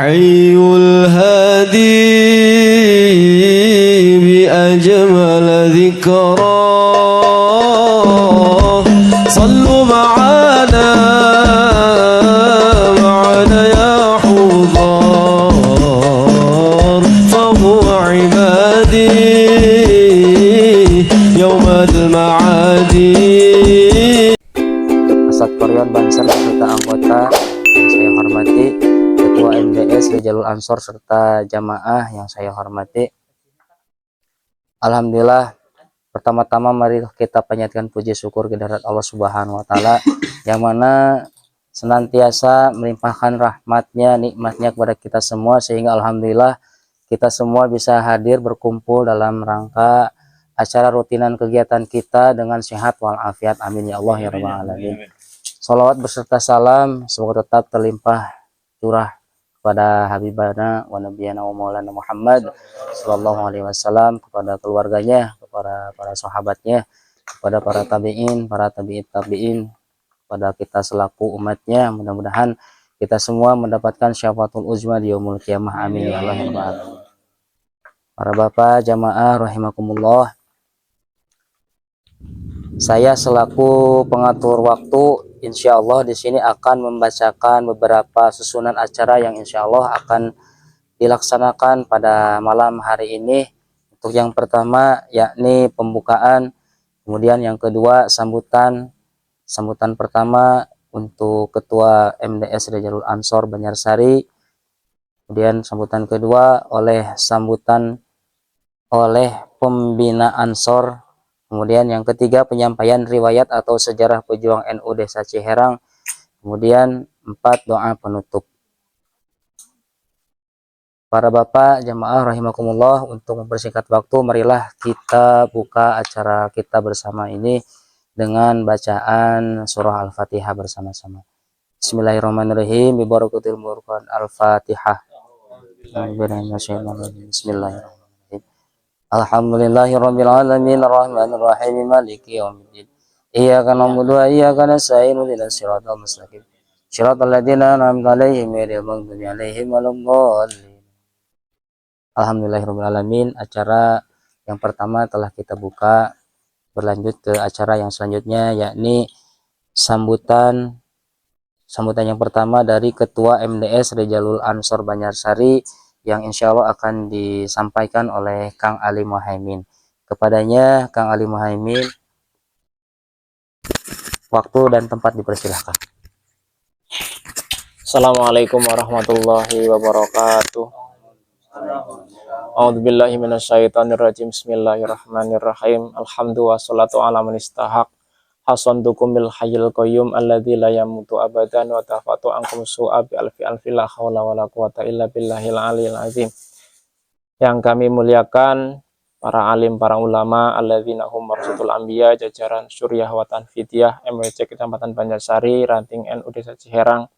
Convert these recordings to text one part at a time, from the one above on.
الحي الهادي بأجمل ذكرى صلوا معنا يا حضار فهو عبادي يوم المعادي. Asad Koryon Banser serta anggota yang saya hormati, Ketua MDS Rijalul Ansor serta jamaah yang saya hormati. Alhamdulillah, pertama-tama mari kita panjatkan puji syukur kehadirat Allah Subhanahu wa taala yang mana senantiasa melimpahkan rahmatnya, nikmatnya kepada kita semua, sehingga alhamdulillah kita semua bisa hadir berkumpul dalam rangka acara rutinan kegiatan kita dengan sehat walafiat. Amin ya Allah ya rabbal alamin. Salawat beserta salam semoga tetap terlimpah curah kepada Habibana wa Nabiyana wa Maulana Muhammad sallallahu alaihi wasallam, kepada keluarganya, kepada para sahabatnya, kepada para tabi'in, para tabi'in, kepada kita selaku umatnya. Mudah-mudahan kita semua mendapatkan syafaatul uzma di yaumul qiyamah. Amin ya Allah ya rabbal alamin. Para bapak jamaah rahimakumullah, saya selaku pengatur waktu insya Allah di sini akan membacakan beberapa susunan acara yang insya Allah akan dilaksanakan pada malam hari ini. Untuk yang pertama yakni pembukaan, kemudian yang kedua sambutan pertama untuk Ketua MDS Rijalul Ansor Banjarsari, kemudian sambutan kedua sambutan oleh pembina Ansor. Kemudian yang ketiga penyampaian riwayat atau sejarah pejuang NU Desa Ciherang. Kemudian 4 doa penutup. Para bapak jamaah rahimakumullah, untuk mempersingkat waktu marilah kita buka acara kita bersama ini dengan bacaan surah Al-Fatihah bersama-sama. Bismillahirrahmanirrahim. Bibarakatil Qur'an Al-Fatihah. Bismillahirrahmanirrahim. Alhamdulillahirabbil alamin arrahmanir rahim maliki yaumiddin. Iyyaka na'budu wa iyyaka nasta'in ihdinas siratal mustaqim. Shiratal ladzina an'amta 'alaihim ghairil maghdubi 'alaihim waladdallin. Alhamdulillahirabbil alamin. Acara yang pertama telah kita buka. Berlanjut ke acara yang selanjutnya yakni sambutan yang pertama dari Ketua MDS Rijalul Ansor Banjarsari yang insya Allah akan disampaikan oleh Kang Ali Muhaimin. Kepadanya Kang Ali Muhaimin, waktu dan tempat dipersilahkan. Assalamualaikum warahmatullahi wabarakatuh. A'udzubillahi minasyaitonirrajim. Bismillahirrahmanirrahim. Alhamdulillah wassalatu ala man istahaq hasantukum bil hayyil qayyum alladzi la yamutu abadan wa tafatu ankum su'a bi alfi la haula wala quwata illa billahil aliyil azim. Yang kami muliakan para alim, para ulama, alladzina hum warasatul anbiya, jajaran Syuriah wa Tanfidiyah MWC Kecamatan Banjarsari, Ranting NU Desa Ciherang.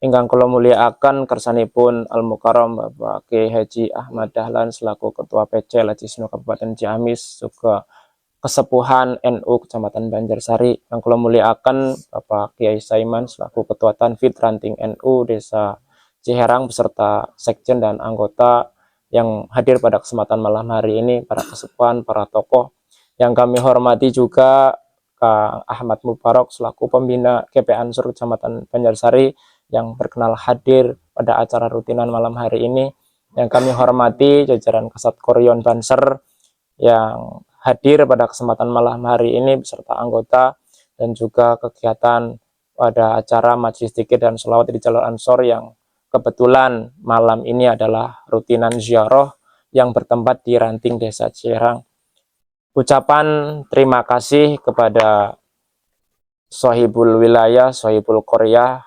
Ingkang kula muliakan kersanipun Al Mukarram Bapak Kiai Haji Ahmad Dahlan selaku Ketua PC Lacisnu Kabupaten Ciamis, juga Kesepuhan NU Kecamatan Banjarsari. Yang kula muliakan Bapak Kiai Saiman selaku Ketua Tanfid Ranting NU Desa Ciherang beserta sekjen dan anggota yang hadir pada kesempatan malam hari ini, para kesepuhan, para tokoh. Yang kami hormati juga Kang Ahmad Mubarok selaku pembina GP Ansor Kecamatan Banjarsari yang berkenan hadir pada acara rutinan malam hari ini. Yang kami hormati jajaran Kasat Koryon Banser yang hadir pada kesempatan malam hari ini beserta anggota, dan juga kegiatan pada acara Majelis Dzikir dan Sholawat di Jalur Ansor yang kebetulan malam ini adalah rutinan ziarah yang bertempat di Ranting Desa Ciherang. Ucapan terima kasih kepada Sohibul Wilayah, Sohibul Koryah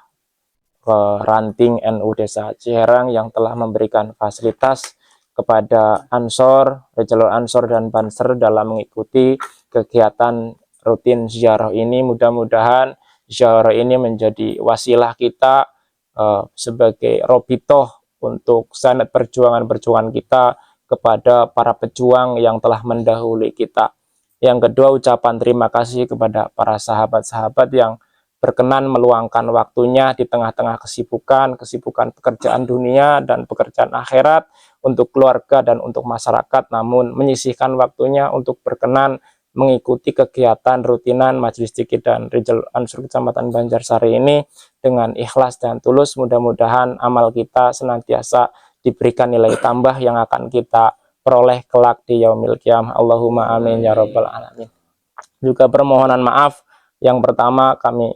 ke Ranting NU Desa Ciherang yang telah memberikan fasilitas kepada Ansor, Jalur Ansor dan Banser dalam mengikuti kegiatan rutin ziarah ini. Mudah-mudahan ziarah ini menjadi wasilah kita sebagai robitoh untuk sanad perjuangan kita kepada para pejuang yang telah mendahului kita. Yang kedua, ucapan terima kasih kepada para sahabat-sahabat yang berkenan meluangkan waktunya di tengah-tengah kesibukan pekerjaan dunia dan pekerjaan akhirat untuk keluarga dan untuk masyarakat, namun menyisihkan waktunya untuk berkenan mengikuti kegiatan rutinan Majelis Zikir dan Rijal Ansor Kecamatan Banjarsari ini dengan ikhlas dan tulus. Mudah-mudahan amal kita senantiasa diberikan nilai tambah yang akan kita peroleh kelak di yaumil qiyamah. Allahumma amin ya rabbal alamin. Juga permohonan maaf yang pertama kami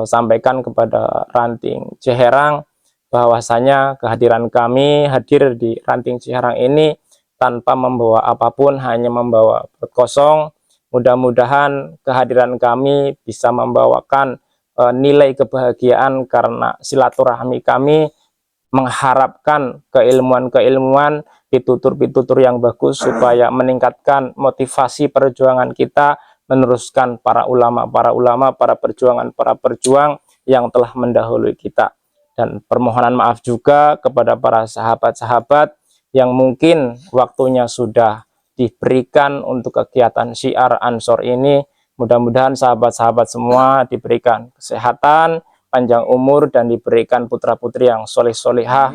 sampaikan kepada Ranting Ciherang, bahwasanya kehadiran kami hadir di Ranting Ciherang ini tanpa membawa apapun, hanya membawa perut kosong. Mudah-mudahan kehadiran kami bisa membawakan nilai kebahagiaan, karena silaturahmi kami mengharapkan keilmuan-keilmuan, pitutur-pitutur yang bagus supaya meningkatkan motivasi perjuangan kita, meneruskan para ulama, para perjuang yang telah mendahului kita. Dan permohonan maaf juga kepada para sahabat-sahabat yang mungkin waktunya sudah diberikan untuk kegiatan syiar Ansor ini. Mudah-mudahan sahabat-sahabat semua diberikan kesehatan, panjang umur, dan diberikan putra-putri yang soleh-solehah,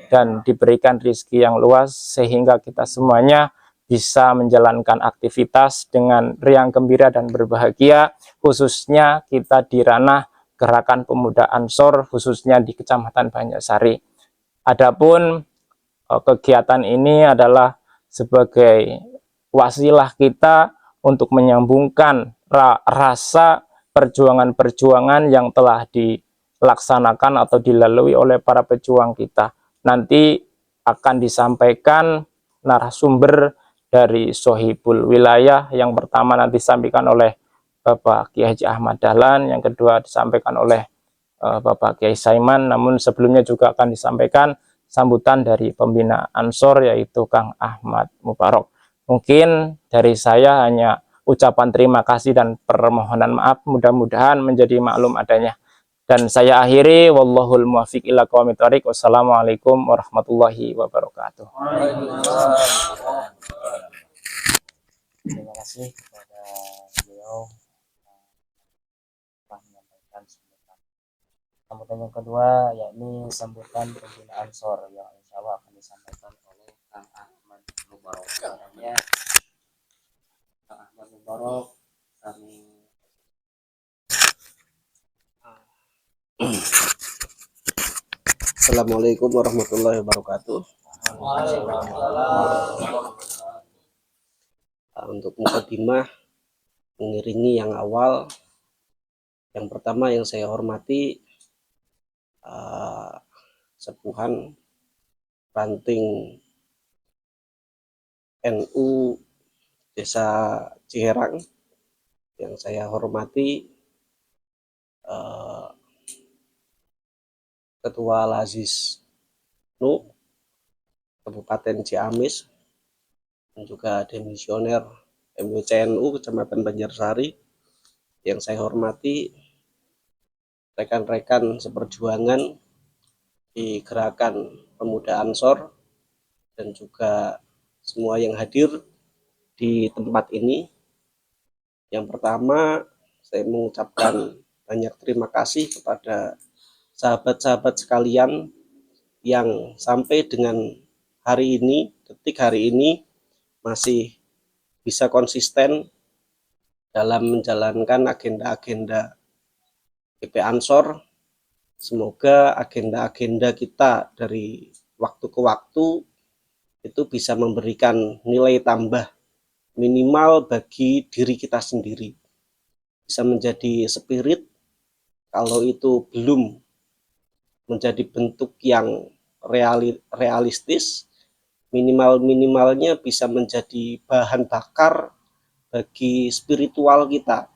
dan diberikan rezeki yang luas, sehingga kita semuanya bisa menjalankan aktivitas dengan riang gembira dan berbahagia, khususnya kita di ranah Gerakan Pemuda Ansor, khususnya di Kecamatan Banjarsari. Adapun kegiatan ini adalah sebagai wasilah kita untuk menyambungkan rasa perjuangan-perjuangan yang telah dilaksanakan atau dilalui oleh para pejuang kita. Nanti akan disampaikan narasumber dari Sohibul Wilayah. Yang pertama nanti disampaikan oleh Bapak Kiai Haji Ahmad Dahlan, yang kedua disampaikan oleh Bapak Kiai Saiman, namun sebelumnya juga akan disampaikan sambutan dari pembina Ansor, yaitu Kang Ahmad Mubarok. Mungkin dari saya hanya ucapan terima kasih dan permohonan maaf, mudah-mudahan menjadi maklum adanya. Dan saya akhiri, wallahul muwaffiq ila aqwamit thoriq. Wassalamualaikum warahmatullahi wabarakatuh. Terima kasih kepada beliau telah menyampaikan sambutan. Sambutan yang kedua yakni sambutan pembina Ansor yang insya Allah akan disampaikan oleh Kang Ahmad Mubarok. Caranya Kang Ahmad Mubarok kami Assalamualaikum warahmatullahi wabarakatuh. Untuk mukadimah mengiringi yang awal, yang pertama yang saya hormati sepuhan Ranting NU Desa Ciherang, yang saya hormati Ketua Lazis Nu Kabupaten Ciamis, dan juga demisioner MUCNU Kecamatan Banjarsari. Yang saya hormati rekan-rekan seperjuangan di Gerakan Pemuda Ansor, dan juga semua yang hadir di tempat ini. Yang pertama, saya mengucapkan banyak terima kasih kepada sahabat-sahabat sekalian yang sampai dengan hari ini, detik hari ini, masih bisa konsisten dalam menjalankan agenda-agenda GP Ansor. Semoga agenda-agenda kita dari waktu ke waktu itu bisa memberikan nilai tambah minimal bagi diri kita sendiri, bisa menjadi spirit. Kalau itu belum menjadi bentuk yang realistis, minimalnya bisa menjadi bahan bakar bagi spiritual kita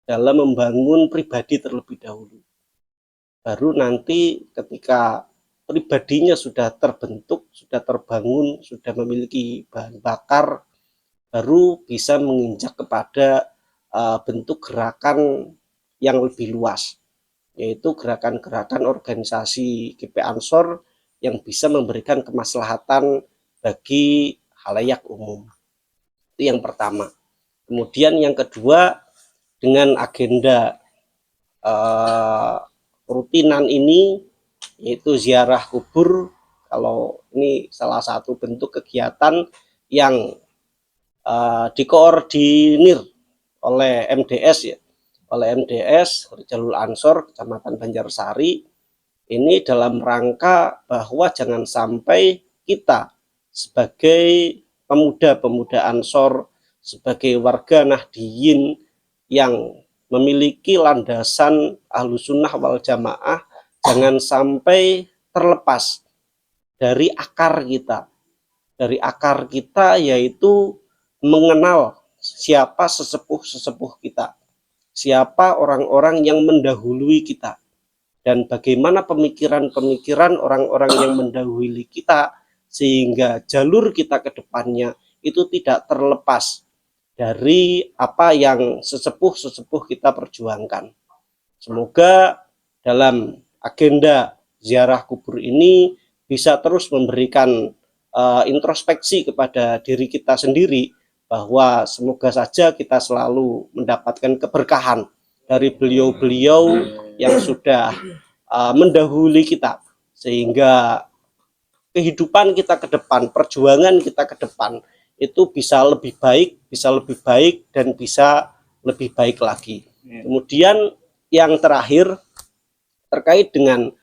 dalam membangun pribadi terlebih dahulu. Baru nanti ketika pribadinya sudah terbentuk, sudah terbangun, sudah memiliki bahan bakar, baru bisa menginjak kepada bentuk gerakan yang lebih luas, yaitu gerakan-gerakan organisasi GP Ansor yang bisa memberikan kemaslahatan bagi halayak umum. Itu yang pertama. Kemudian yang kedua, dengan agenda rutinan ini, yaitu ziarah kubur. Kalau ini salah satu bentuk kegiatan yang dikoordinir oleh MDS ya, oleh MDS Jalul Ansor Kecamatan Banjarsari, ini dalam rangka bahwa jangan sampai kita sebagai pemuda-pemuda Ansor, sebagai warga Nahdiyin yang memiliki landasan Ahlussunnah wal Jamaah, jangan sampai terlepas dari akar kita. Dari akar kita, yaitu mengenal siapa sesepuh-sesepuh kita, siapa orang-orang yang mendahului kita, dan bagaimana pemikiran-pemikiran orang-orang yang mendahului kita, sehingga jalur kita ke depannya itu tidak terlepas dari apa yang sesepuh-sesepuh kita perjuangkan. Semoga dalam agenda ziarah kubur ini bisa terus memberikan introspeksi kepada diri kita sendiri, bahwa semoga saja kita selalu mendapatkan keberkahan dari beliau-beliau yang sudah mendahului kita, sehingga kehidupan kita ke depan, perjuangan kita ke depan itu bisa lebih baik dan bisa lebih baik lagi. Kemudian yang terakhir terkait dengan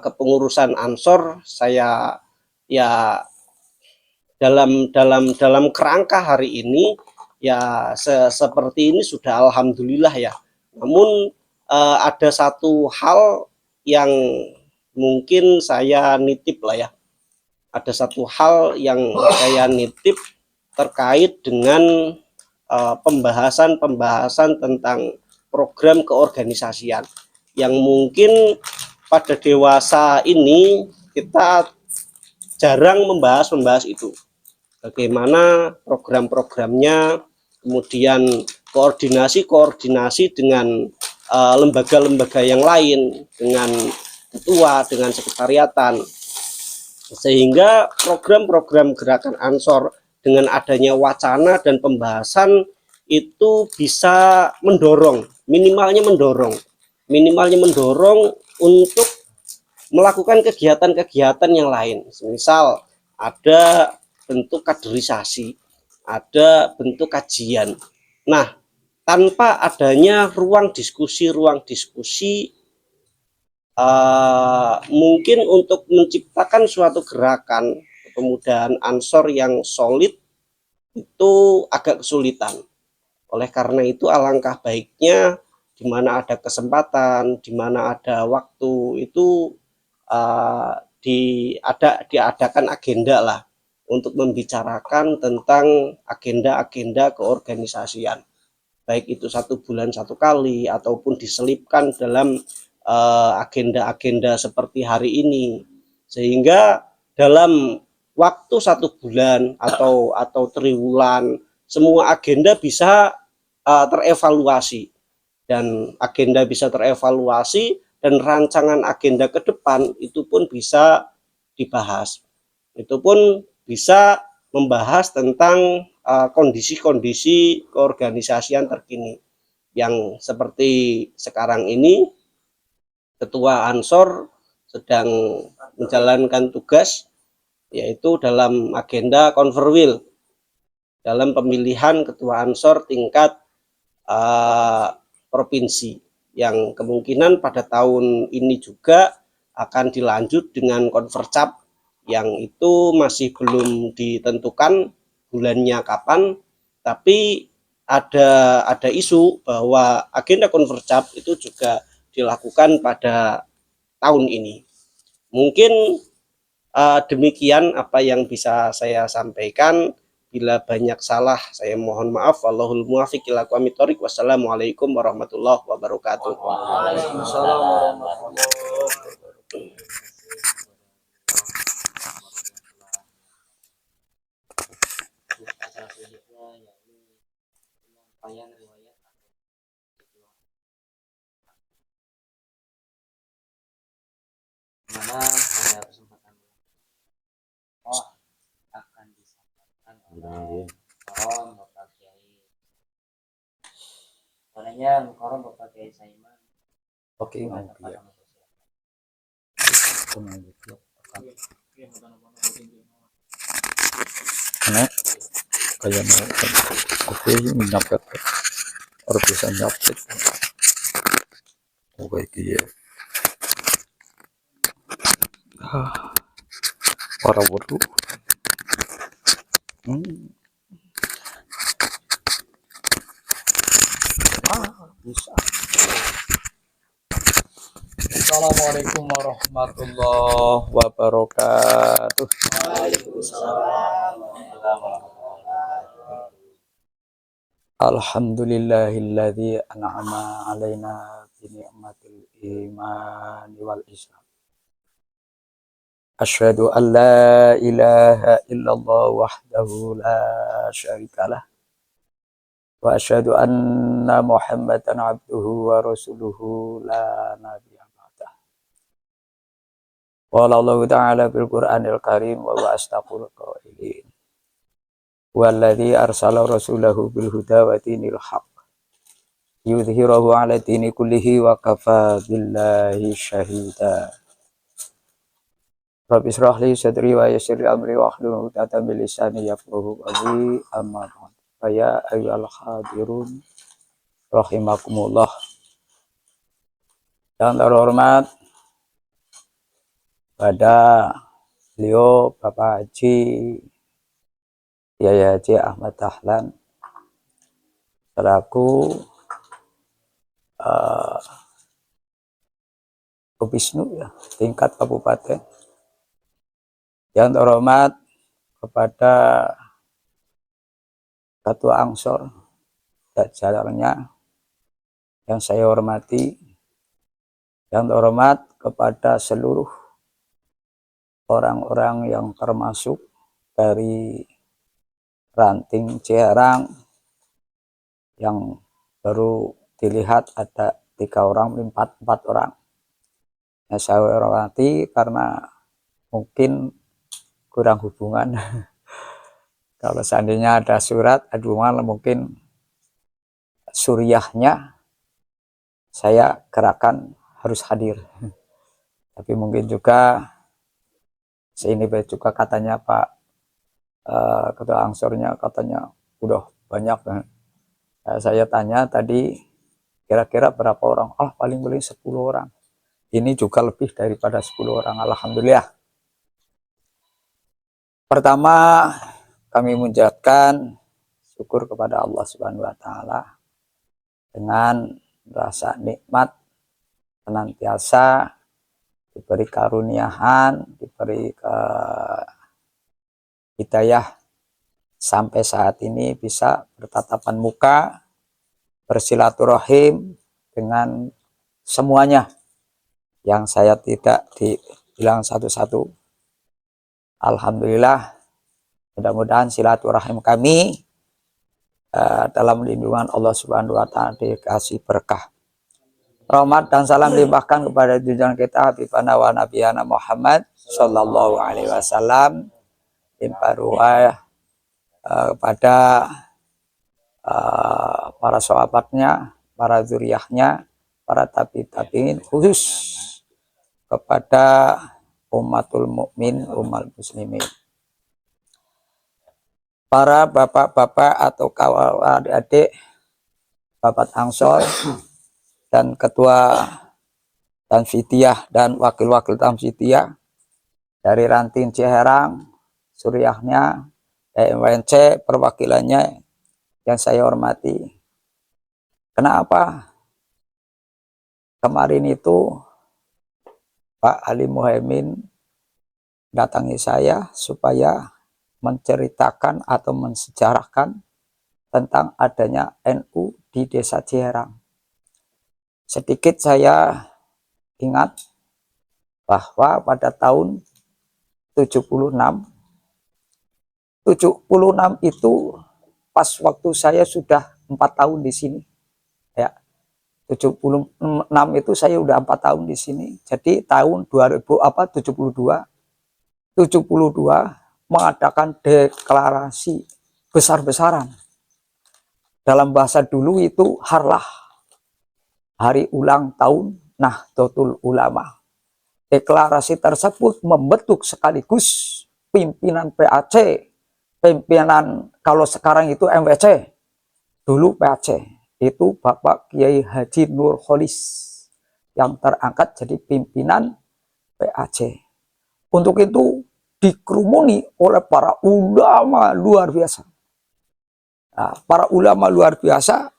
kepengurusan Ansor, saya ya dalam kerangka hari ini ya seperti ini sudah alhamdulillah ya. Namun ada satu hal yang mungkin saya nitip lah ya. Ada satu hal yang saya nitip terkait dengan pembahasan tentang program keorganisasian yang mungkin pada dewasa ini kita jarang membahas itu. Bagaimana program-programnya, kemudian koordinasi dengan lembaga-lembaga yang lain, dengan ketua, dengan sekretariatan, sehingga program-program gerakan Ansor dengan adanya wacana dan pembahasan itu bisa minimalnya mendorong untuk melakukan kegiatan-kegiatan yang lain. Misal ada bentuk kaderisasi, ada bentuk kajian. Nah, tanpa adanya ruang diskusi mungkin untuk menciptakan suatu gerakan kepemudaan Ansor yang solid itu agak kesulitan. Oleh karena itu alangkah baiknya di mana ada kesempatan, di mana ada waktu, itu diadakan agenda lah untuk membicarakan tentang agenda-agenda keorganisasian, baik itu 1 bulan 1 kali ataupun diselipkan dalam agenda-agenda seperti hari ini, sehingga dalam waktu 1 bulan atau triwulan semua agenda bisa terevaluasi, dan agenda bisa terevaluasi dan rancangan agenda ke depan itu pun bisa dibahas. Itu pun bisa membahas tentang kondisi-kondisi keorganisasian terkini yang seperti sekarang ini. Ketua Ansor sedang menjalankan tugas, yaitu dalam agenda konferwil dalam pemilihan ketua Ansor tingkat provinsi, yang kemungkinan pada tahun ini juga akan dilanjut dengan konvercap, yang itu masih belum ditentukan bulannya kapan, tapi ada isu bahwa agenda konvercap itu juga dilakukan pada tahun ini. Mungkin demikian apa yang bisa saya sampaikan. Bila banyak salah, saya mohon maaf. Wallahul muwaffiq ila aqwamit thoriq. Wassalamualaikum warahmatullahi wabarakatuh. Waalaikumsalam warahmatullahi wabarakatuh. Mana pada kesempatan akan disampaikan oleh Mukarram Bapak Kiai. Orangnya Mukarram Bapak Kiai Saiman Oke, ya. Karena kayak oke nyapet harus bisa nyapet. Oke iya. Para bodoh. Bisa. Assalamualaikum warahmatullahi wabarakatuh. Alhamdulillahilladzi an'ama alaina bi ni'matil iman wal islam. Asyhadu an la ilaha illallah wahdahu la syarikalah. Wa asyhadu anna Muhammadan abduhu wa rasuluhu la nabiyya ba'dah. Qala Allah ta'ala bil Qur'anil Karim wa huwa asdaqul qailin. Walladzi arsala rasulahu bil huda wa dinil haqq yudhhirahu 'ala dini kullihi wa kafa billahi syahida. Rabbi shrah li sadri wa yassir li amri wa hlul 'uqdatam min lisani yafqahu qawli. Amma ba'd. Ya ayyuhal hadirun rahimakumullah. Yang terhormat pada beliau Bapak Haji Yai Haji Ahmad Dahlan selaku Kabisnu ya, tingkat kabupaten. Yang terhormat kepada Ketua Ansor jajarannya yang saya hormati. Yang terhormat kepada seluruh orang-orang yang termasuk dari ranting Ciherang yang baru dilihat ada 3 orang, 4 orang. Yang saya hormati karena mungkin kurang hubungan. Kalau seandainya ada surat aduan mungkin suriahnya saya gerakan harus hadir. Tapi mungkin juga sini juga katanya Pak Ketua Angsornya katanya udah banyak. Saya tanya tadi kira-kira berapa orang? Paling 10 orang. Ini juga lebih daripada 10 orang. Alhamdulillah. Pertama kami mengucapkan syukur kepada Allah Subhanahu wa taala dengan rasa nikmat senantiasa diberi karuniaan, diberi hidayah sampai saat ini bisa bertatapan muka, bersilaturahim dengan semuanya yang saya tidak dibilang satu-satu. Alhamdulillah, mudah-mudahan silaturahim kami dalam lindungan Allah Subhanahu wa taala dikasih berkah. Rahmat dan salam dilimpahkan kepada junjungan kita Habibana wa Nabiyana Muhammad sallallahu alaihi wasallam, limpah ruah kepada para sahabatnya, para zuriyahnya, para tabi'in, khusus kepada umatul mukmin, umat muslimin. Para bapak-bapak atau kawan adik-adik Bapak Ansor dan ketua Tanfidiyah dan wakil-wakil Tanfidiyah dari ranting Ciherang, suriahnya, MWNC perwakilannya yang saya hormati. Kenapa? Kemarin itu Pak Ali Muhaimin datangi saya supaya menceritakan atau mensejarahkan tentang adanya NU di Desa Ciherang. Sedikit saya ingat bahwa pada tahun 76 itu pas waktu saya sudah 4 tahun di sini. Ya. 76 itu saya udah 4 tahun di sini. Jadi tahun 72 mengadakan deklarasi besar-besaran. Dalam bahasa dulu itu harlah, hari ulang tahun Nahdlatul Ulama. Deklarasi tersebut membentuk sekaligus pimpinan PAC, pimpinan kalau sekarang itu MWC, dulu PAC, itu Bapak Kiai Haji Nurholis yang terangkat jadi pimpinan PAC. Untuk itu dikerumuni oleh para ulama luar biasa. Nah, para ulama luar biasa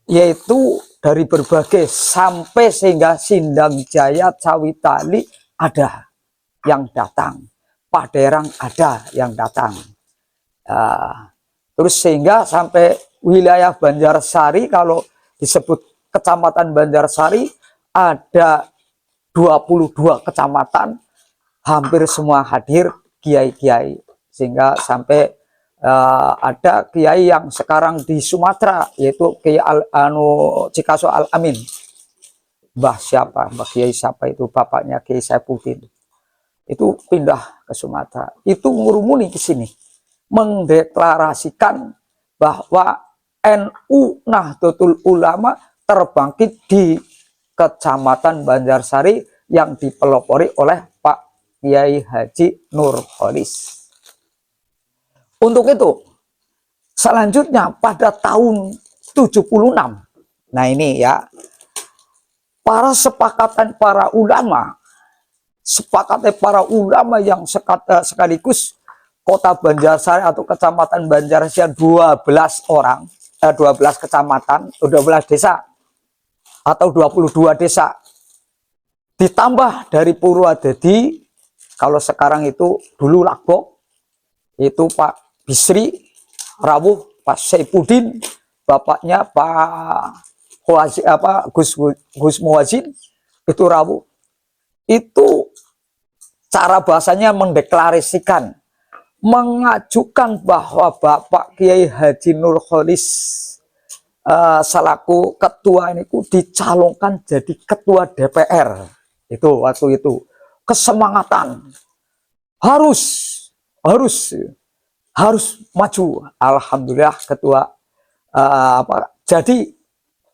yaitu dari berbagai sampai sehingga Sindang Jaya Cawitali ada yang datang, Paderang ada yang datang. Terus sehingga sampai wilayah Banjarsari, kalau disebut kecamatan Banjarsari ada 22 kecamatan, hampir semua hadir kiai-kiai, sehingga sampai ada kiai yang sekarang di Sumatera, yaitu Kiai Cikaso Al-Amin. Mbah Kiai siapa itu, bapaknya Kiai Saifuddin. Itu pindah ke Sumatera. Itu ngurumuni ke sini, mendeklarasikan bahwa NU Nahdlatul Ulama terbangkit di Kecamatan Banjarsari yang dipelopori oleh Pak Kiai Haji Nurholis. Untuk itu, selanjutnya pada tahun 76, nah ini ya, sepakatan para ulama yang sekaligus Kota Banjarsari atau Kecamatan Banjarsari 12 orang, 12 kecamatan, 12 desa atau 22 desa, ditambah dari Purwodadi, kalau sekarang itu dulu Lagbok, itu Pak Bisri rawuh, Pak Saifuddin, bapaknya Pak Gus Muwazin itu rawuh. Itu cara bahasanya mendeklarasikan, mengajukan bahwa Bapak Kiai Haji Nurholis selaku ketua ini dicalonkan jadi ketua DPR. Itu waktu itu kesemangatan harus maju. Alhamdulillah ketua jadi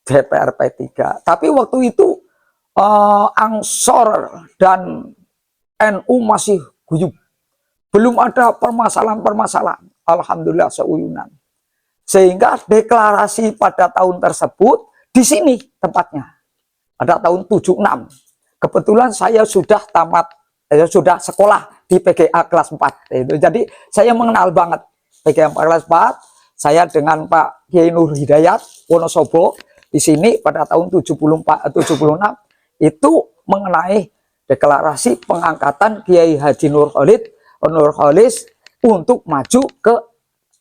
DPR P3. Tapi waktu itu Ansor dan NU masih guyup, belum ada permasalahan-permasalahan. Alhamdulillah seuyunan. Sehingga deklarasi pada tahun tersebut di sini tempatnya. Pada tahun 76. Kebetulan saya sudah tamat, sudah sekolah di PGA kelas 4. Jadi saya mengenal banget PGA kelas 4. Saya dengan Pak Kiai Nur Hidayat Wonosobo di sini pada tahun 76 itu mengenai deklarasi pengangkatan Kiai Haji Nurholis untuk maju ke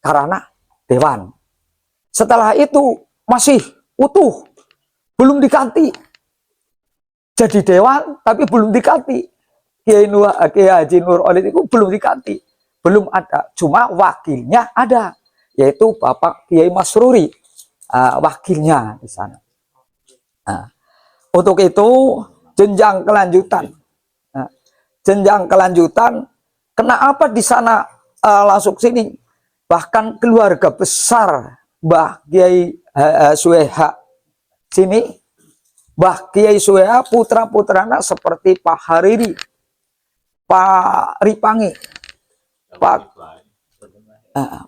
Karana Dewan. Setelah itu masih utuh, belum diganti. Jadi dewan tapi belum diganti. Kiai Haji Nurholis itu belum diganti, belum ada. Cuma wakilnya ada, yaitu Bapak Kiai Masruri, wakilnya di sana. Nah, untuk itu jenjang kelanjutan. Nah, jenjang kelanjutan, kenapa di sana langsung sini? Bahkan keluarga besar Mbah Kiai Sueha sini, Mbah Kiai Sueha, putra-putranya seperti Pak Hariri, Pak Ripangi,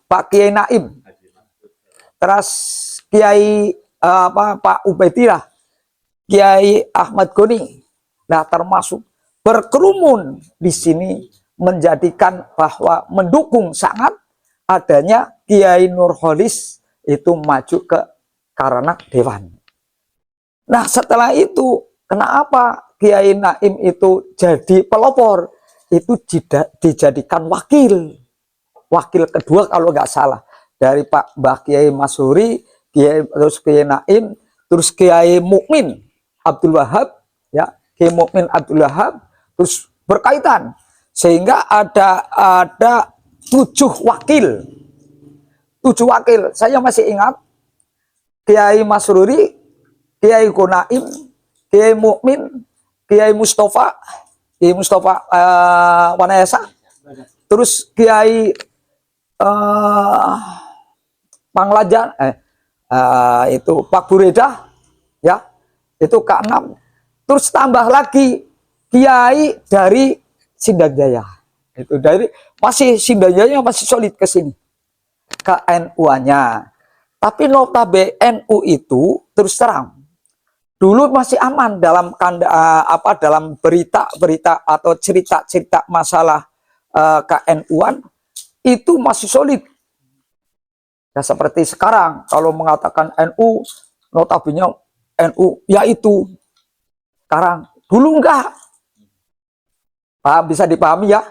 Pak Kiai Naim, terus Kiai Pak Ubaidillah, Kiai Ahmad Goni. Nah, termasuk berkerumun di sini menjadikan bahwa mendukung sangat adanya Kiai Nurholis itu maju ke Karana Dewan. Nah, setelah itu kenapa Kiai Naim itu jadi pelopor? Itu dijadikan wakil kedua kalau nggak salah, dari Pak Mbah Kiai Masuri, terus Kiai Naim, terus Kiai Mukmin Abdul Wahab, ya, Kiai Mukmin Abdul Wahab, terus berkaitan sehingga ada 7 wakil. Saya masih ingat Kiai Masruri, Kiai Gonaim, Kiai Mukmin, Kiai Mustafa Wanayasa, terus Kiai Panglajan, itu Pak Bureda, ya, itu ke-6, terus tambah lagi kiai dari Sindangjaya. Itu dari masih Sindangjaya masih solid ke sini. Ke NU-nya. Tapi notabene NU itu terus terang dulu masih aman dalam dalam berita-berita atau cerita-cerita masalah KNU-an itu masih solid. Ya seperti sekarang kalau mengatakan NU, notabene NU yaitu sekarang, dulu enggak. Paham, bisa dipahami ya?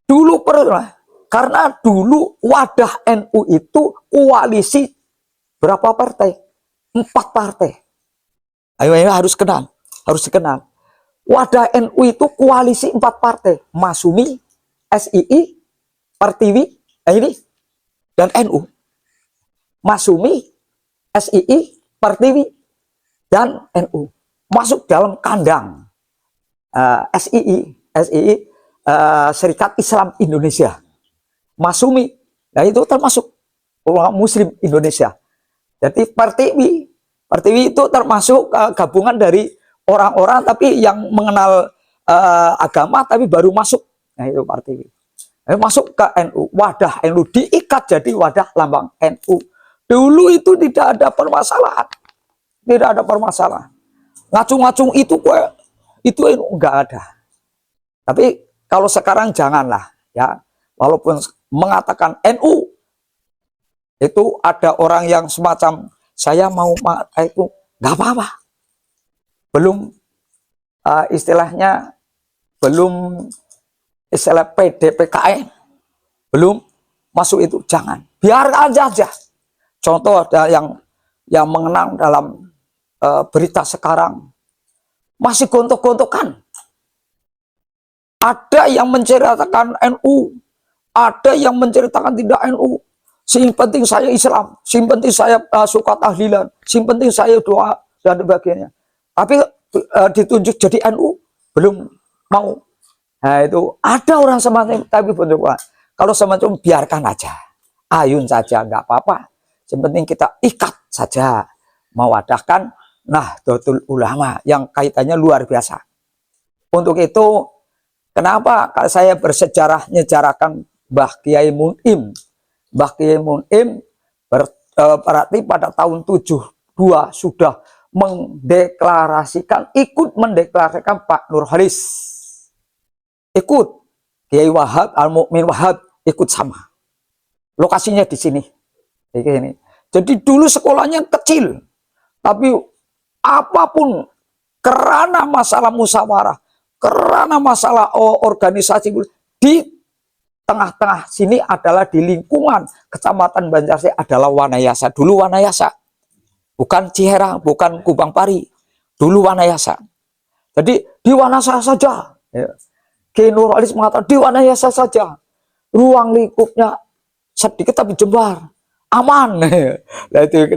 Dulu pernah, karena dulu wadah NU itu koalisi berapa partai? 4 partai. Ayo harus kenal, harus dikenal. Wadah NU itu koalisi 4 partai, Masumi, SII, Pertiwi, ini dan NU. Masumi, SII, Pertiwi dan NU masuk dalam kandang SII, Serikat Islam Indonesia. Masumi, nah itu termasuk ulama Muslim Indonesia. Jadi Pertiwi itu termasuk gabungan dari orang-orang tapi yang mengenal agama tapi baru masuk. Nah itu Pertiwi. Masuk ke NU, wadah NU diikat jadi wadah lambang NU. Dulu itu tidak ada permasalahan. Tidak ada permasalahan. Ngacung-ngacung itu enggak ada. Tapi kalau sekarang janganlah ya. Walaupun mengatakan NU itu ada orang yang semacam saya mau itu nggak apa-apa, belum istilahnya belum istilah PDPKN belum masuk itu, jangan, biar aja. Contoh ada yang mengenang dalam berita sekarang masih gontok-gontokan, ada yang menceritakan NU, ada yang menceritakan tidak NU. Sing penting saya Islam, sing penting saya suka tahlilan, sing penting saya doa dan sebagainya. Tapi ditunjuk jadi NU belum mau. Nah itu ada orang semacam tapi bentuknya. Kalau semacam biarkan aja, ayun saja nggak apa-apa. Yang penting kita ikat saja, mewadahkan Nahdlatul Ulama yang kaitannya luar biasa. Untuk itu kenapa saya bersejarah nyejarahkan Mbah Kiai Mun'im. Mbah Kiai Mun'im berarti pada tahun 72 sudah ikut mendeklarasikan Pak Nurholis. Ikut Kiai Wahab, Al-Mu'min Wahab ikut sama. Lokasinya di sini. Jadi dulu sekolahnya kecil. Tapi apapun karena masalah musyawarah, karena masalah organisasi di tengah-tengah sini adalah di lingkungan Kecamatan Banjarsari adalah Wanayasa. Dulu Wanayasa. Bukan Ciherang, bukan Kubang Pari. Dulu Wanayasa. Jadi di Wanayasa saja. Kiai Nurholis mengatakan di Wanayasa saja. Ruang lingkupnya sedikit tapi jembar. Aman. Nah, itu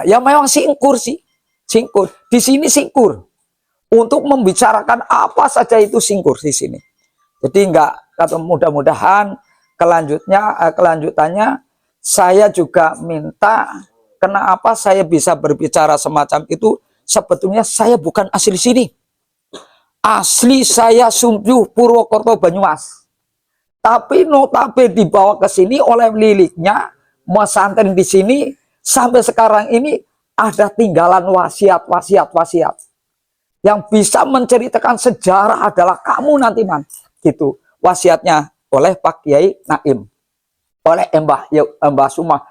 ya memang singkur sih. Singkur. Di sini singkur. Untuk membicarakan apa saja itu singkur di sini. Jadi enggak, mudah-mudahan kelanjutannya saya juga minta kenapa saya bisa berbicara semacam itu. Sebetulnya saya bukan asli sini. Asli saya Sumjuh Purwokerto Banyumas. Tapi notabene dibawa ke sini oleh liliknya, mesantren di sini sampai sekarang ini ada tinggalan wasiat. Yang bisa menceritakan sejarah adalah kamu nanti man. Gitu. Wasiatnya oleh Pak Kiai Naim, oleh Mbah Sumah.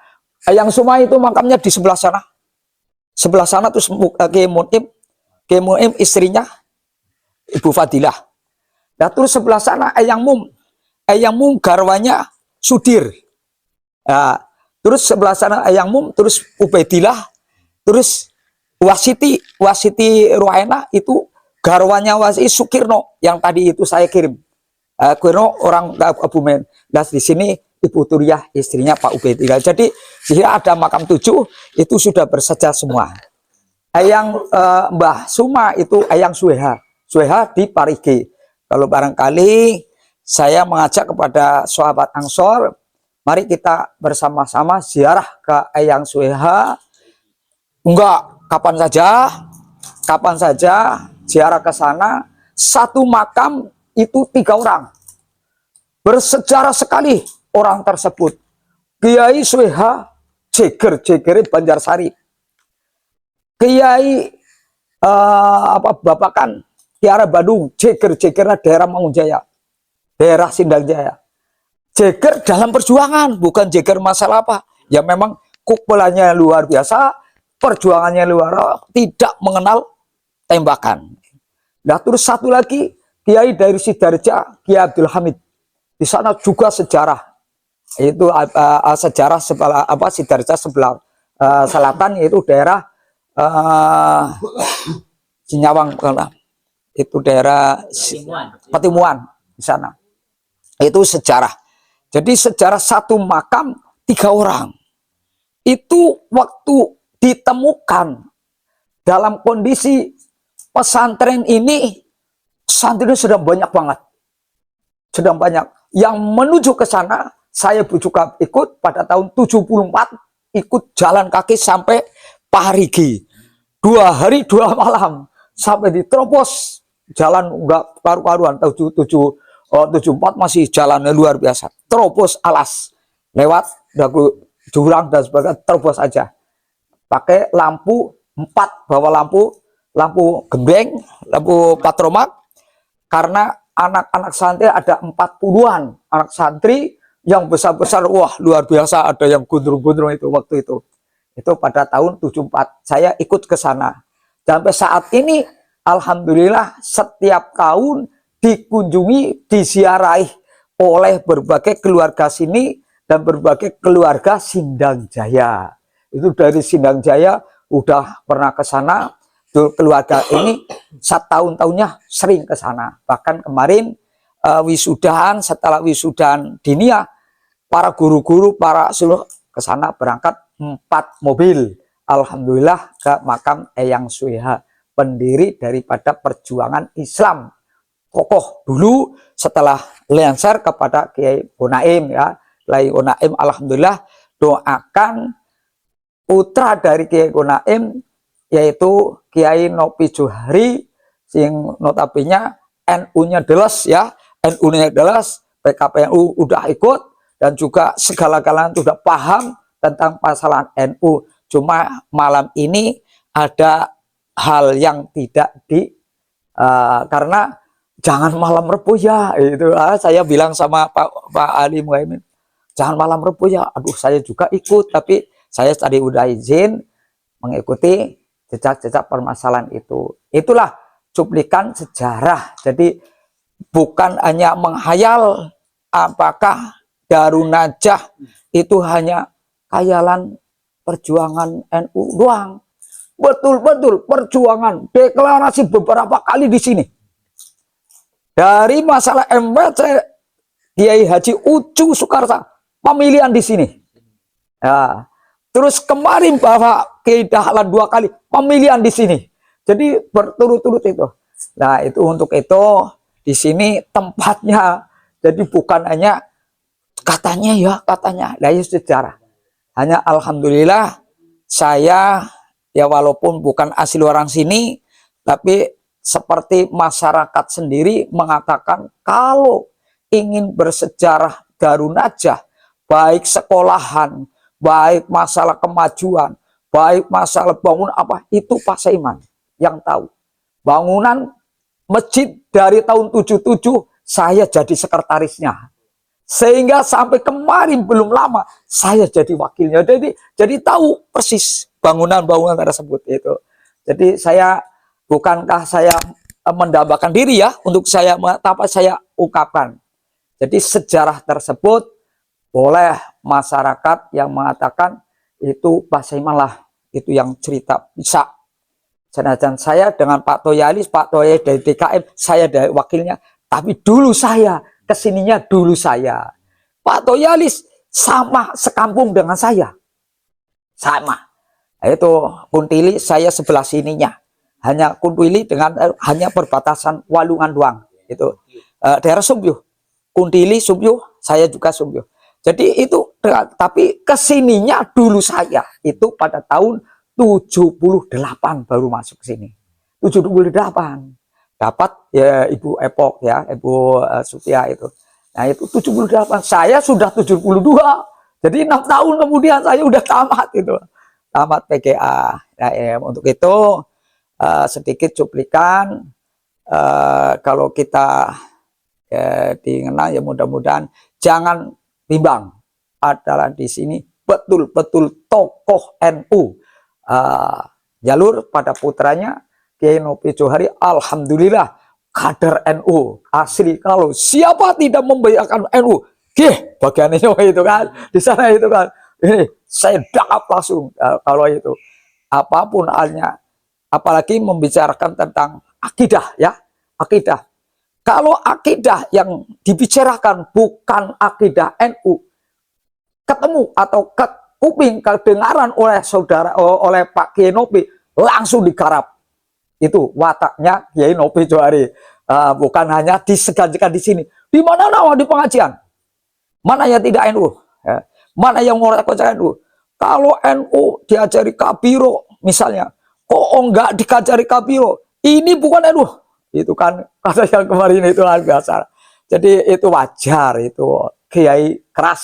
Yang Sumah itu makamnya di sebelah sana. Sebelah sana terus Kiai Mun'im istrinya Ibu Fadilah. Nah, terus sebelah sana Eyang Mum garwanya Sudir. Nah, terus sebelah sana Eyang Mum, terus Ubaidillah, terus Wasiti Ruhaina itu garwanya Wasiti Sukirno yang tadi itu saya kirim. Kirno orang Kebumen. Nah di sini Ibu Turiah istrinya Pak Ubaidillah. Jadi jika ada makam 7 itu sudah bersejarah semua. Eyang Mbah Suma itu Eyang Sueha di Parigi. Kalau barangkali saya mengajak kepada sahabat Ansor, mari kita bersama-sama ziarah ke Eyang Sueha. Enggak, kapan saja ziarah ke sana, satu makam itu 3 orang. Bersejarah sekali orang tersebut. Kiai Sueha Jeger Banjarsari. Kiai Babakan Kiara Bandung, Jeger daerah Mangunjaya, daerah Sindang Jaya. Jeger dalam perjuangan, bukan jeger masalah apa. Ya memang kukulannya luar biasa, perjuangannya luar, tidak mengenal tembakan. Nah terus satu lagi, Kiai dari Sidarja, Kiai Abdul Hamid. Di sana juga sejarah. Itu sejarah sebelah Sidarja sebelah selatan, yaitu daerah Sinyawang, itu daerah Patimuan di sana. Itu sejarah. Jadi sejarah satu makam 3 orang. Itu waktu ditemukan dalam kondisi pesantren ini, pesantren sudah banyak banget. Sudah banyak. Yang menuju ke sana, saya juga ikut pada tahun 74, ikut jalan kaki sampai Parigi. 2 hari 2 malam. Sampai diterobos. Jalan enggak karu-karuan. 74 masih jalannya luar biasa. Terobos alas. Lewat jurang dan sebagainya, terobos aja. Pakai lampu 4, bawa lampu gembeng, lampu patromak. Karena anak-anak santri ada 40-an anak santri yang besar-besar, wah luar biasa, ada yang gondrong-gondrong itu waktu itu. Itu pada tahun 74 saya ikut ke sana. Sampai saat ini alhamdulillah setiap tahun dikunjungi, disiarahi oleh berbagai keluarga sini dan berbagai keluarga Sindang Jaya. Itu dari Sindang Jaya udah pernah ke sana. Keluarga ini setahun-tahunnya sering ke sana. Bahkan kemarin wisudahan, setelah wisudahan dinia, para guru-guru, para seluruh ke sana berangkat 4 mobil. Alhamdulillah ke makam Eyang Sueha, pendiri daripada perjuangan Islam. Kokoh dulu, setelah lensar kepada Kiai Bonaim ya. Kiai Bonaim alhamdulillah doakan putra dari Kiai Bonaim, yaitu Kiai Nopi Johari, sing notabene NU-nya deles ya, NU-nya deles, PKPNU udah ikut, dan juga segala-galanya sudah paham tentang masalah NU. Cuma malam ini ada hal yang tidak karena jangan malam Rebo ya, itu saya bilang sama Pak Ali Muhaimin, jangan malam Rebo ya. Aduh, saya juga ikut, tapi saya tadi udah izin mengikuti jejak-jejak permasalahan itu. Itulah cuplikan sejarah. Jadi bukan hanya menghayal apakah Darun Najah itu hanya khayalan perjuangan NU doang. Betul-betul perjuangan, deklarasi beberapa kali di sini. Dari masalah MWC, Kiai Haji Ucu Sukarsa, pemilihan di sini. Ya. Terus kemarin Bapak Kiai Dahlan 2 kali, pemilihan di sini. Jadi berturut-turut itu. Nah itu untuk itu di sini tempatnya. Jadi bukan hanya katanya ya katanya, dari sejarah. Hanya alhamdulillah saya ya walaupun bukan asli orang sini, tapi seperti masyarakat sendiri mengatakan kalau ingin bersejarah Darun Najah, baik sekolahan, baik masalah kemajuan, baik masalah bangun apa, itu Pak Saiman yang tahu. Bangunan masjid dari tahun 77 saya jadi sekretarisnya. Sehingga sampai kemarin belum lama saya jadi wakilnya. Jadi tahu persis bangunan-bangunan tersebut itu. Jadi saya bukankah saya mendambakan diri ya untuk saya, tapi saya ungkapkan. Jadi sejarah tersebut boleh masyarakat yang mengatakan itu Pak Saiman lah itu yang cerita, bisa. Senajan saya dengan Pak Toyalis, Pak Toya dari DKM, saya dari wakilnya, tapi dulu saya kesininya dulu saya. Pak Toyalis sama sekampung dengan saya, sama. Itu Kuntili saya sebelah sininya, hanya Kuntili dengan hanya perbatasan Walungan doang. Itu daerah Sumbyo, Kuntili Sumbyo, saya juga Sumbyo. Jadi itu, tapi kesininya dulu saya itu pada tahun 78 baru masuk ke sini. 78. Dapat ya Ibu Epok ya, Ibu Sutia itu. Nah itu 78, saya sudah 72. Jadi 6 tahun kemudian saya udah tamat itu. Tamat PKA. Nah, untuk itu sedikit cuplikan kalau kita dikenal ya mudah-mudahan jangan bimbang adalah di sini betul-betul tokoh NU. Jalur pada putranya Kiai Nopi Johari, alhamdulillah kader NU asli. Kalau siapa tidak membayarkan NU, bagiannya itu kan di sana itu kan, ini saya dakap langsung. Kalau itu apapun halnya, apalagi membicarakan tentang akidah ya, akidah. Kalau akidah yang dibicarakan bukan akidah NU, ketemu atau ke kuping kedengaran oleh saudara, oleh Pak Kiai Nopi, langsung digarap. Itu wataknya Kiai Nopi Johari. Bukan hanya disegajikan di sini. Di mana nama di pengajian? Mana yang tidak NU? Ya. Mana yang mau percaya NU? Kalau NU diajari kabiro misalnya, kok enggak dikajari kabiro? Ini bukan NU. Itu kan kata yang kemarin itu luar biasa. Jadi itu wajar, itu Kiai keras,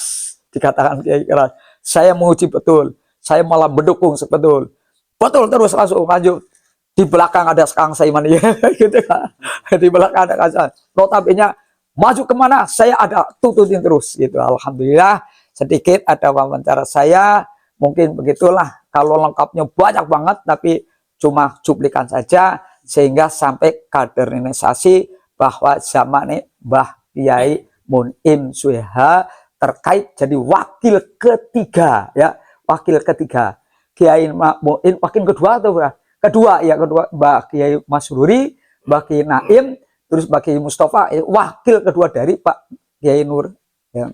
dikatakan Kiai keras. Saya menguji betul, saya malah mendukung sebetul. Betul, terus langsung lanjut. Di belakang ada Kang Saiman ya, gitu kan. Di belakang ada Kang Saiman. Notabene maju kemana saya ada tututin terus gitu. Alhamdulillah sedikit ada wawancara saya, mungkin begitulah. Kalau lengkapnya banyak banget, tapi cuma cuplikan saja sehingga sampai kaderisasi bahwa zaman ini Mbah Kiai Munim Sueha terkait jadi wakil ketiga ya, wakil ketiga Kiai Muin, wakil kedua atau kedua ya, kedua Mbak Kiai Masruri, Mbak Kiai Naim, terus Mbak Kiai Mustafa, wakil kedua dari Pak Kiai Nur ya,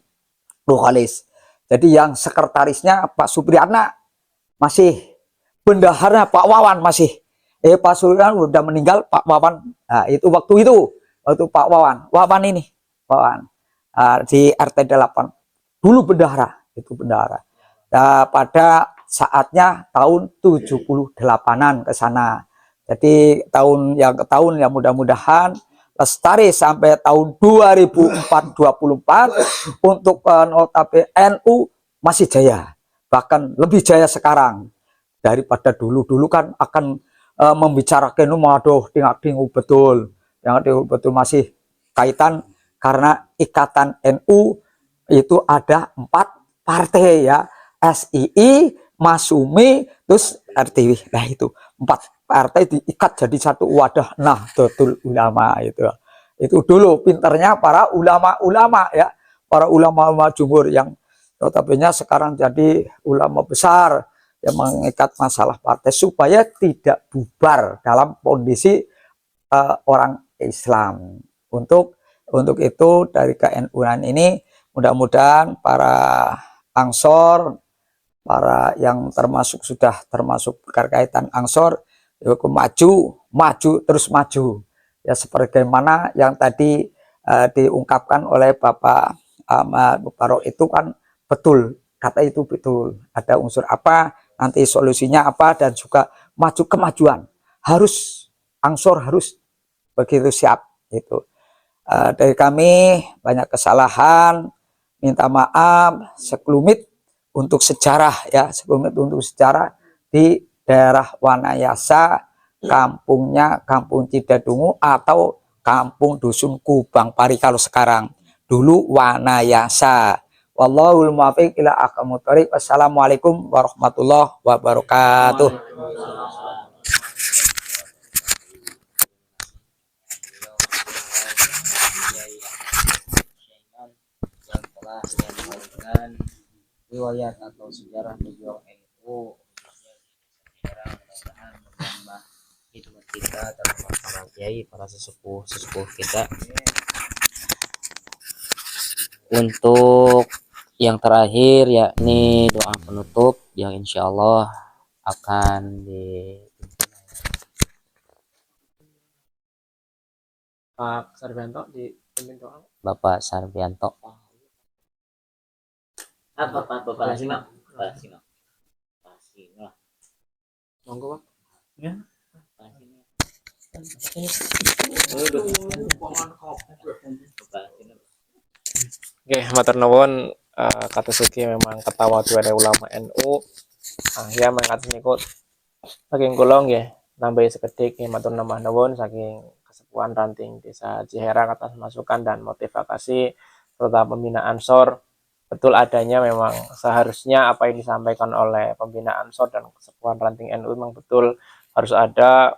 Nurkhalis. Jadi yang sekretarisnya Pak Supriyatna, masih bendahara Pak Wawan masih. Pak Supriyatna udah meninggal, Pak Wawan. Nah, itu waktu Pak Wawan ini, Wawan di RT 8. Dulu bendahara, itu bendahara. Nah, pada saatnya tahun 78-an ke sana. Jadi tahun yang mudah-mudahan lestari sampai tahun 2024 untuk notabene NU masih jaya. Bahkan lebih jaya sekarang daripada dulu. Dulu kan akan membicarakan waduh tinggal betul. Yang betul masih kaitan karena ikatan NU itu ada 4 partai ya. SII, Masumi, terus RTW. Nah itu 4 partai diikat jadi satu wadah Nahdlatul Ulama itu. Itu dulu pinternya para ulama-ulama ya, para ulama-ulama jumhur yang notabene sekarang jadi ulama besar yang mengikat masalah partai supaya tidak bubar dalam kondisi orang Islam. Untuk itu dari KNU-an ini mudah-mudahan para Ansor, para yang sudah termasuk berkaitan Ansor, maju terus maju ya, sebagaimana yang tadi diungkapkan oleh Bapak Ahmad Mubarok itu kan betul, kata itu betul, ada unsur apa nanti solusinya apa, dan juga maju kemajuan harus Ansor harus begitu siap itu. Dari kami banyak kesalahan, minta maaf sekelumit untuk sejarah ya, sekelumit untuk sejarah di daerah Wanayasa, kampungnya Kampung Cidadungu atau Kampung Dusun Kubang Pari kalau sekarang, dulu Wanayasa. Wallahul muwaffiq ila aqwamit thoriq. Wassalamualaikum warahmatullahi wabarakatuh. Yang telah menyampaikan riwayat atau sejarah beliau NU, sejarah mudah-mudahan menambah hikmat kita, terutama para kiai, para sesepuh kita. Untuk yang terakhir yakni doa penutup yang insya Allah akan Pak Sarbianto dipimpin doa. Bapak Sarbianto. Bapak Simak. Monggo Pak. Ya. Oke, matur nuwun kata suki memang ketawa dari ulama NU. Ya mangkat niku saking kula nggih nambahi sekedhik nggih matur nuwun saking kesepuhan ranting Desa Ciherang atas masukan dan motivasi serta pembinaan Ansor. Betul adanya memang seharusnya apa yang disampaikan oleh pembina Ansor dan kesepuhan ranting NU memang betul harus ada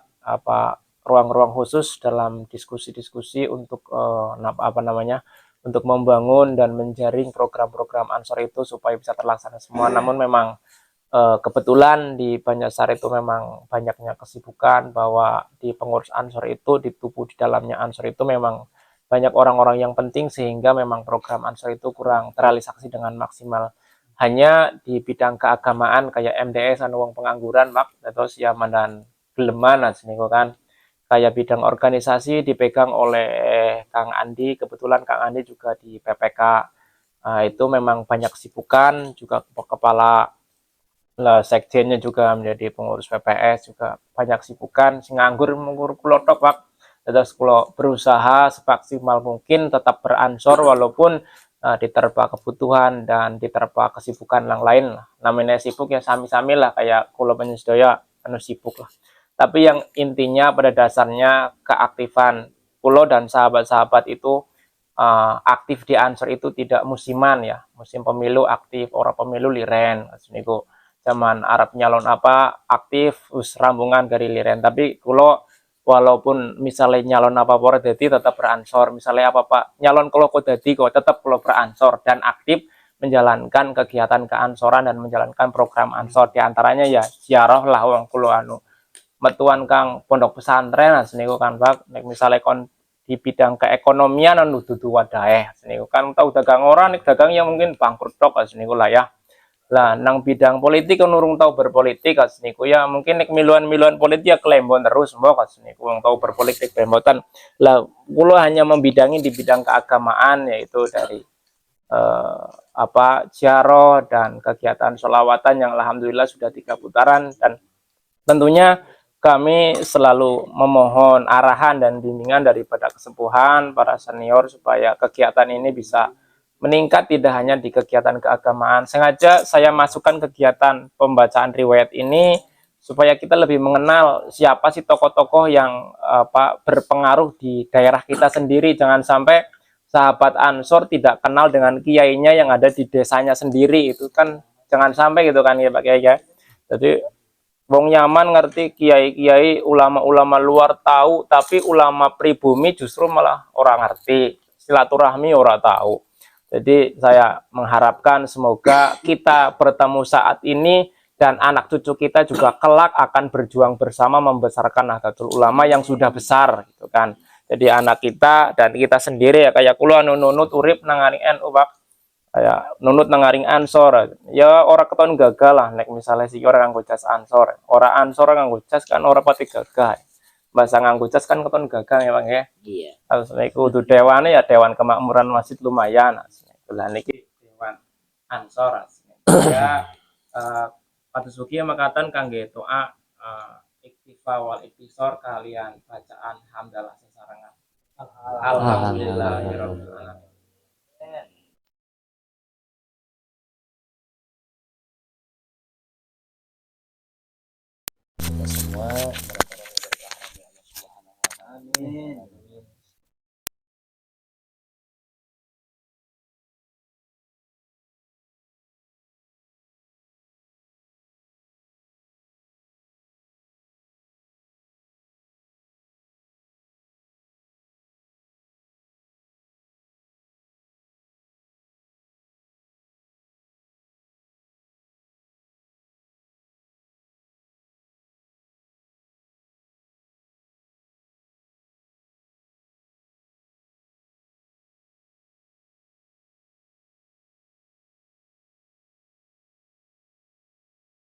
ruang-ruang khusus dalam diskusi-diskusi untuk apa namanya untuk membangun dan menjaring program-program Ansor itu supaya bisa terlaksana semua. Namun memang kebetulan di Banjarsari itu memang banyaknya kesibukan bahwa di pengurus Ansor itu di tubuh di dalamnya Ansor itu memang banyak orang-orang yang penting sehingga memang program Ansor itu kurang terrealisasi dengan maksimal. Hanya di bidang keagamaan kayak MDS anu wong pengangguran mak terus ya mandan geleman niku kan kayak bidang organisasi dipegang oleh Kang Andi, kebetulan Kang Andi juga di PPK. Itu memang banyak kesibukan, juga kepala sekjennya juga menjadi pengurus PPS, juga banyak kesibukan, sing nganggur mengurus kulotok Pak. Terus kulo berusaha semaksimal mungkin tetap beransor walaupun diterpa kebutuhan dan diterpa kesibukan yang lain. Namanya sibuk ya sami-sami lah kayak kulo penyedoya anu sibuk lah. Tapi yang intinya pada dasarnya keaktifan Pulo dan sahabat-sahabat itu aktif di Ansor itu tidak musiman ya. Musim pemilu aktif, orang pemilu liren. Niku zaman Arab nyalon apa aktif us rambungan dari liren. Tapi kulo walaupun misalnya nyalon apa pora jadi tetap beransor. Misalnya apa pak nyalon kulo kok jadi kok tetap kulo beransor dan aktif menjalankan kegiatan keansoran dan menjalankan program ansor diantaranya ya ziarah lah wong kulo anu metuan kang pondok pesantren niku kan Pak nek misale kon di bidang keekonomian anu dudu wadahe niku kan tau dagang orang nek dagang ya mungkin bangkrut tok niku lah ya. Lah nang bidang politik kan urung tau berpolitik niku ya mungkin nek miluan-miluan politik ya klembon terus mbok niku wong tau berpolitik bembotan. Lah kula hanya membidangi di bidang keagamaan yaitu dari ziarah dan kegiatan sholawatan yang alhamdulillah sudah 3 putaran dan tentunya kami selalu memohon arahan dan bimbingan daripada kesepuhan para senior supaya kegiatan ini bisa meningkat tidak hanya di kegiatan keagamaan. Sengaja saya masukkan kegiatan pembacaan riwayat ini supaya kita lebih mengenal siapa sih tokoh-tokoh yang berpengaruh di daerah kita sendiri. Jangan sampai sahabat Ansor tidak kenal dengan kiainya yang ada di desanya sendiri. Itu kan jangan sampai gitu kan ya Pak Kiai ya. Jadi wong nyaman ngerti kiai-kiai ulama-ulama luar tahu tapi ulama pribumi justru malah orang ngerti silaturahmi orang tahu. Jadi saya mengharapkan semoga kita bertemu saat ini dan anak cucu kita juga kelak akan berjuang bersama membesarkan Nahdlatul Ulama yang sudah besar gitu kan. Jadi anak kita dan kita sendiri ya kayak kula nunut urip nangani NU Pak kayak nunut nengaring ansor ya orang keton gagal lah nek misalnya si orang nganggo jas ansor orang ansor nganggo jas kan orang pati gagah bahasa nganggo jas kan keton gagal ya bang ya Iya. harus niku kudu dewane ya dewan kemakmuran masjid lumayan lah niki dewan ansor ya Patus Suki makatan kangge doa iktifa wal iktisor kalian bacaan hamdalah sesarengan alhamdulillahirabbil alamin. Kita semua